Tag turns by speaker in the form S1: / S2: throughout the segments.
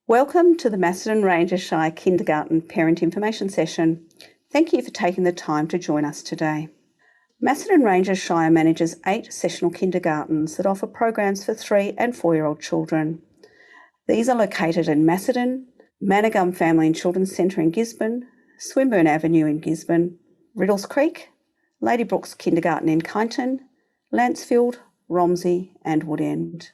S1: Welcome to the Macedon Ranges Shire Kindergarten Parent Information Session. Thank you for taking the time to join us today. Macedon Ranges Shire manages 8 sessional kindergartens that offer programs for 3 and 4-year-old children. These are located in Macedon, Manigum Family and Children's Centre in Gisborne, Swinburne Avenue in Gisborne, Riddles Creek, Ladybrooks Kindergarten in Kyneton, Lancefield, Romsey and Woodend.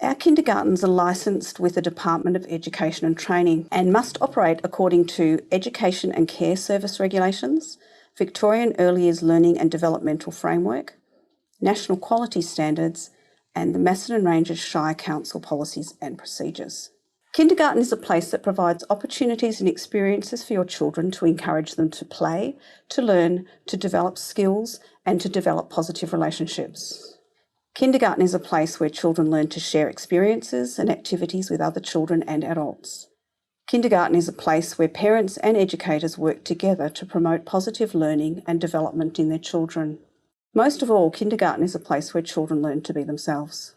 S1: Our kindergartens are licensed with the Department of Education and Training and must operate according to Education and Care Service Regulations, Victorian Early Years Learning and Developmental Framework, National Quality Standards, and the Macedon Ranges Shire Council policies and procedures. Kindergarten is a place that provides opportunities and experiences for your children to encourage them to play, to learn, to develop skills, and to develop positive relationships. Kindergarten is a place where children learn to share experiences and activities with other children and adults. Kindergarten is a place where parents and educators work together to promote positive learning and development in their children. Most of all, kindergarten is a place where children learn to be themselves.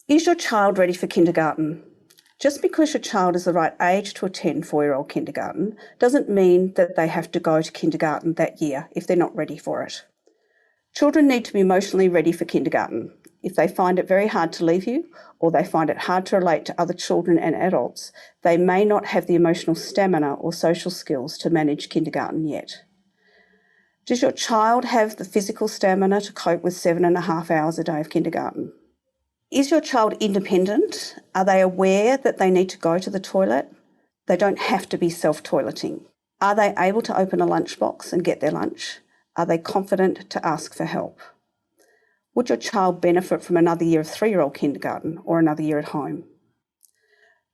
S1: Is your child ready for kindergarten? Just because your child is the right age to attend 4-year-old kindergarten doesn't mean that they have to go to kindergarten that year if they're not ready for it. Children need to be emotionally ready for kindergarten. If they find it very hard to leave you, or they find it hard to relate to other children and adults, they may not have the emotional stamina or social skills to manage kindergarten yet. Does your child have the physical stamina to cope with 7.5 hours a day of kindergarten? Is your child independent? Are they aware that they need to go to the toilet? They don't have to be self-toileting. Are they able to open a lunchbox and get their lunch? Are they confident to ask for help? Would your child benefit from another year of 3-year-old kindergarten or another year at home?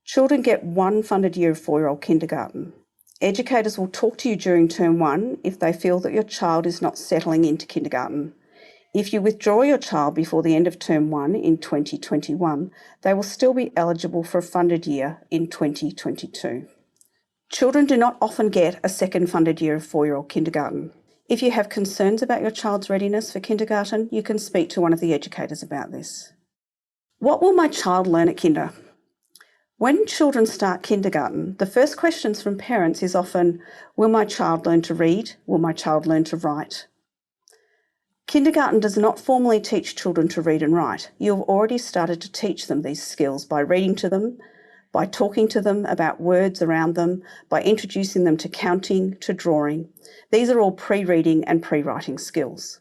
S1: Children get 1 funded year of 4-year-old kindergarten. Educators will talk to you during term 1 if they feel that your child is not settling into kindergarten. If you withdraw your child before the end of term 1 in 2021, they will still be eligible for a funded year in 2022. Children do not often get a second funded year of 4-year-old kindergarten. If you have concerns about your child's readiness for kindergarten, you can speak to one of the educators about this. What will my child learn at kinder? When children start kindergarten, the first questions from parents is often, will my child learn to read? Will my child learn to write? Kindergarten does not formally teach children to read and write. You have already started to teach them these skills by reading to them, by talking to them about words around them, by introducing them to counting, to drawing. These are all pre-reading and pre-writing skills.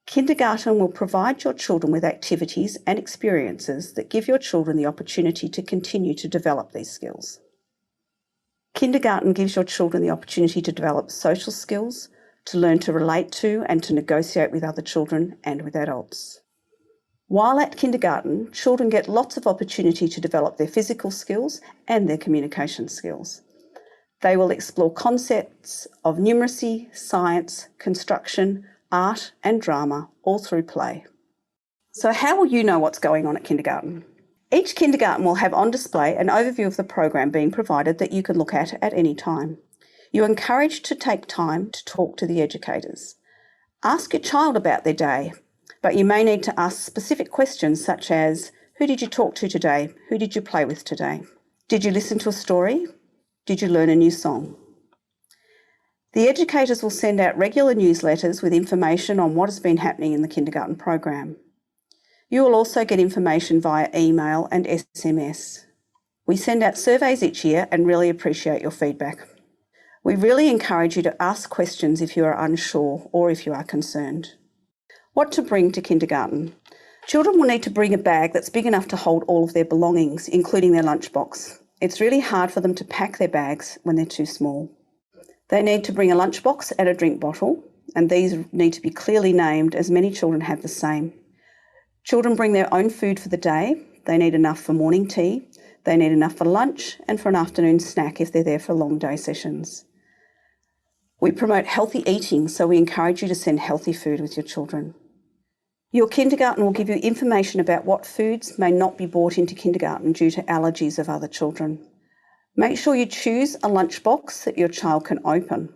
S1: Kindergarten will provide your children with activities and experiences that give your children the opportunity to continue to develop these skills. Kindergarten gives your children the opportunity to develop social skills, to learn to relate to and to negotiate with other children and with adults. While at kindergarten, children get lots of opportunity to develop their physical skills and their communication skills. They will explore concepts of numeracy, science, construction, art and drama, all through play. So how will you know what's going on at kindergarten? Each kindergarten will have on display an overview of the program being provided that you can look at any time. You're encouraged to take time to talk to the educators. Ask your child about their day, but you may need to ask specific questions such as, who did you talk to today? Who did you play with today? Did you listen to a story? Did you learn a new song? The educators will send out regular newsletters with information on what has been happening in the kindergarten program. You will also get information via email and SMS. We send out surveys each year and really appreciate your feedback. We really encourage you to ask questions if you are unsure or if you are concerned. What to bring to kindergarten? Children will need to bring a bag that's big enough to hold all of their belongings, including their lunchbox. It's really hard for them to pack their bags when they're too small. They need to bring a lunchbox and a drink bottle, and these need to be clearly named as many children have the same. Children bring their own food for the day. They need enough for morning tea. They need enough for lunch and for an afternoon snack if they're there for long day sessions. We promote healthy eating, so we encourage you to send healthy food with your children. Your kindergarten will give you information about what foods may not be brought into kindergarten due to allergies of other children. Make sure you choose a lunchbox that your child can open.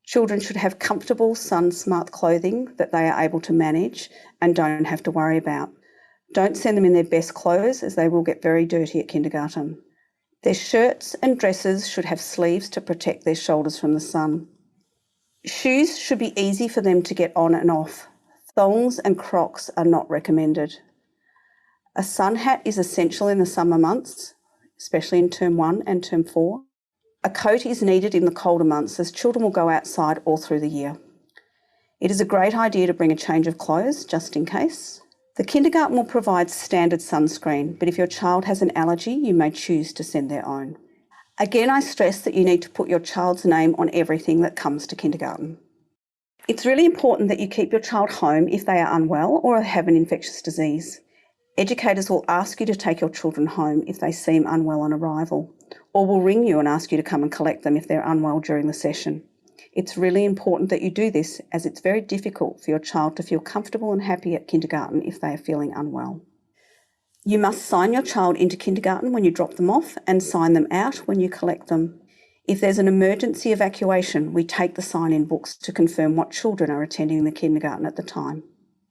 S1: Children should have comfortable sun-smart clothing that they are able to manage and don't have to worry about. Don't send them in their best clothes as they will get very dirty at kindergarten. Their shirts and dresses should have sleeves to protect their shoulders from the sun. Shoes should be easy for them to get on and off. Thongs and Crocs are not recommended. A sun hat is essential in the summer months, especially in Term 1 and Term 4. A coat is needed in the colder months as children will go outside all through the year. It is a great idea to bring a change of clothes just in case. The kindergarten will provide standard sunscreen, but if your child has an allergy, you may choose to send their own. Again, I stress that you need to put your child's name on everything that comes to kindergarten. It's really important that you keep your child home if they are unwell or have an infectious disease. Educators will ask you to take your children home if they seem unwell on arrival, or will ring you and ask you to come and collect them if they're unwell during the session. It's really important that you do this, as it's very difficult for your child to feel comfortable and happy at kindergarten if they are feeling unwell. You must sign your child into kindergarten when you drop them off and sign them out when you collect them. If there's an emergency evacuation, we take the sign-in books to confirm what children are attending the kindergarten at the time.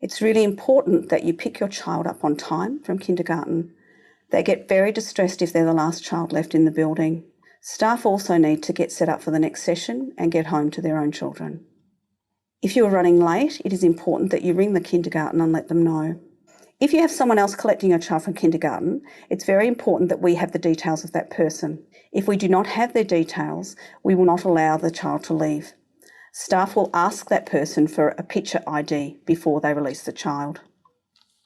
S1: It's really important that you pick your child up on time from kindergarten. They get very distressed if they're the last child left in the building. Staff also need to get set up for the next session and get home to their own children. If you are running late, it is important that you ring the kindergarten and let them know. If you have someone else collecting your child from kindergarten, it's very important that we have the details of that person. If we do not have their details, we will not allow the child to leave. Staff will ask that person for a picture ID before they release the child.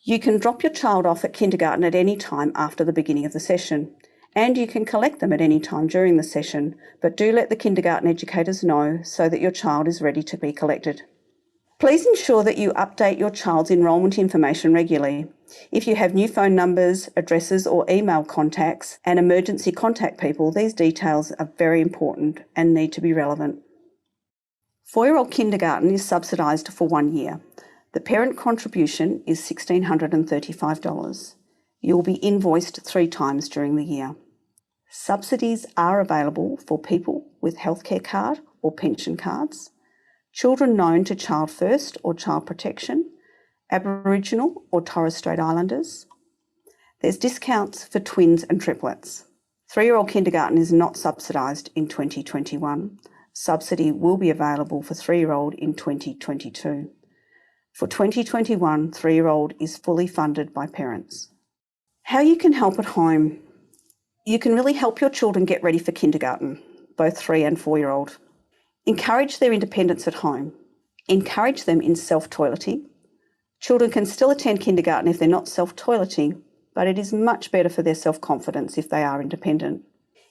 S1: You can drop your child off at kindergarten at any time after the beginning of the session, and you can collect them at any time during the session, but do let the kindergarten educators know so that your child is ready to be collected. Please ensure that you update your child's enrolment information regularly. If you have new phone numbers, addresses or email contacts and emergency contact people, these details are very important and need to be relevant. 4-year-old kindergarten is subsidised for 1 year. The parent contribution is $1,635. You will be invoiced 3 times during the year. Subsidies are available for people with healthcare card or pension cards, children known to Child First or Child Protection, Aboriginal or Torres Strait Islanders. There's discounts for twins and triplets. 3-year-old kindergarten is not subsidised in 2021. Subsidy will be available for 3-year-old in 2022. For 2021, 3-year-old is fully funded by parents. How you can help at home. You can really help your children get ready for kindergarten, both 3 and 4-year-old. Encourage their independence at home. Encourage them in self-toileting. Children can still attend kindergarten if they're not self-toileting, but it is much better for their self-confidence if they are independent.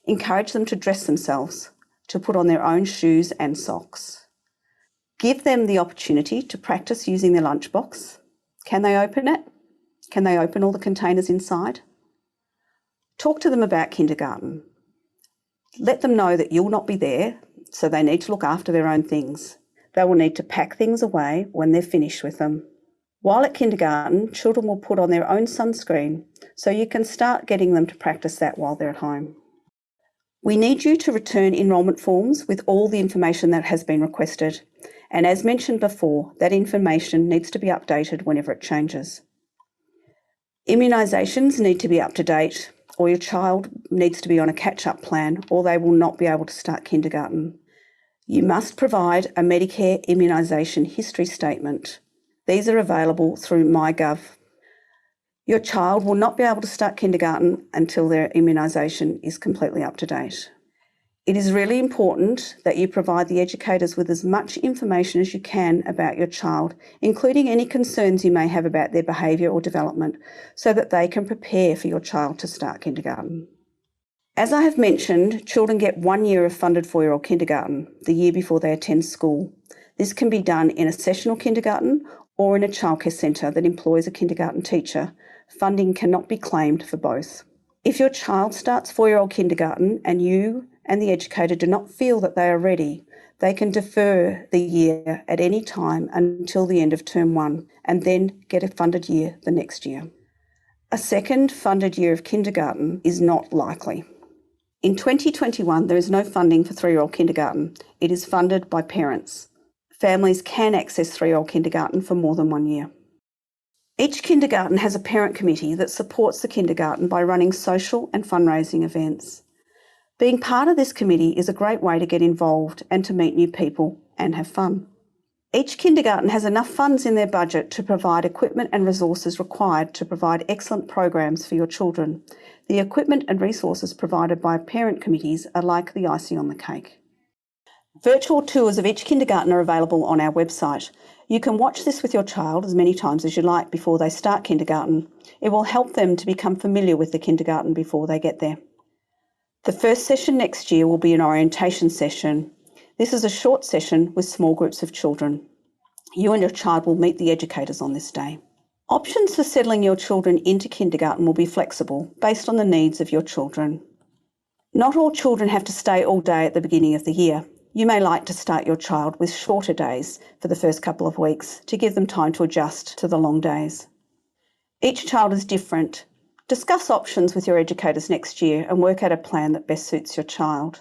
S1: Encourage them to dress themselves, to put on their own shoes and socks. Give them the opportunity to practice using their lunchbox. Can they open it? Can they open all the containers inside? Talk to them about kindergarten. Let them know that you'll not be there, so they need to look after their own things. They will need to pack things away when they're finished with them. While at kindergarten, children will put on their own sunscreen, so you can start getting them to practice that while they're at home. We need you to return enrolment forms with all the information that has been requested, and as mentioned before, that information needs to be updated whenever it changes. Immunisations need to be up to date, or your child needs to be on a catch-up plan, or they will not be able to start kindergarten. You must provide a Medicare immunisation history statement. These are available through MyGov. Your child will not be able to start kindergarten until their immunisation is completely up to date. It is really important that you provide the educators with as much information as you can about your child, including any concerns you may have about their behaviour or development, so that they can prepare for your child to start kindergarten. As I have mentioned, children get 1 year of funded 4-year-old kindergarten, the year before they attend school. This can be done in a sessional kindergarten or in a childcare centre that employs a kindergarten teacher. Funding cannot be claimed for both. If your child starts 4-year-old kindergarten and you and the educator do not feel that they are ready, they can defer the year at any time until the end of Term 1 and then get a funded year the next year. A second funded year of kindergarten is not likely. In 2021, there is no funding for 3-year-old kindergarten. It is funded by parents. Families can access 3-year-old kindergarten for more than 1 year. Each kindergarten has a parent committee that supports the kindergarten by running social and fundraising events. Being part of this committee is a great way to get involved and to meet new people and have fun. Each kindergarten has enough funds in their budget to provide equipment and resources required to provide excellent programs for your children. The equipment and resources provided by parent committees are like the icing on the cake. Virtual tours of each kindergarten are available on our website. You can watch this with your child as many times as you like before they start kindergarten. It will help them to become familiar with the kindergarten before they get there. The first session next year will be an orientation session. This is a short session with small groups of children. You and your child will meet the educators on this day. Options for settling your children into kindergarten will be flexible based on the needs of your children. Not all children have to stay all day at the beginning of the year. You may like to start your child with shorter days for the first couple of weeks to give them time to adjust to the long days. Each child is different. Discuss options with your educators next year and work out a plan that best suits your child.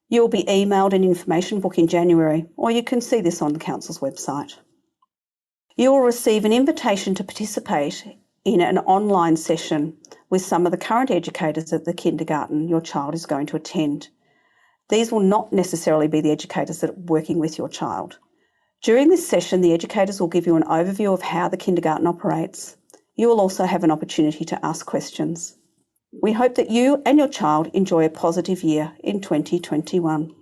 S1: You will be emailed an information book in January, or you can see this on the Council's website. You will receive an invitation to participate in an online session with some of the current educators at the kindergarten your child is going to attend. These will not necessarily be the educators that are working with your child. During this session, the educators will give you an overview of how the kindergarten operates. You will also have an opportunity to ask questions. We hope that you and your child enjoy a positive year in 2021.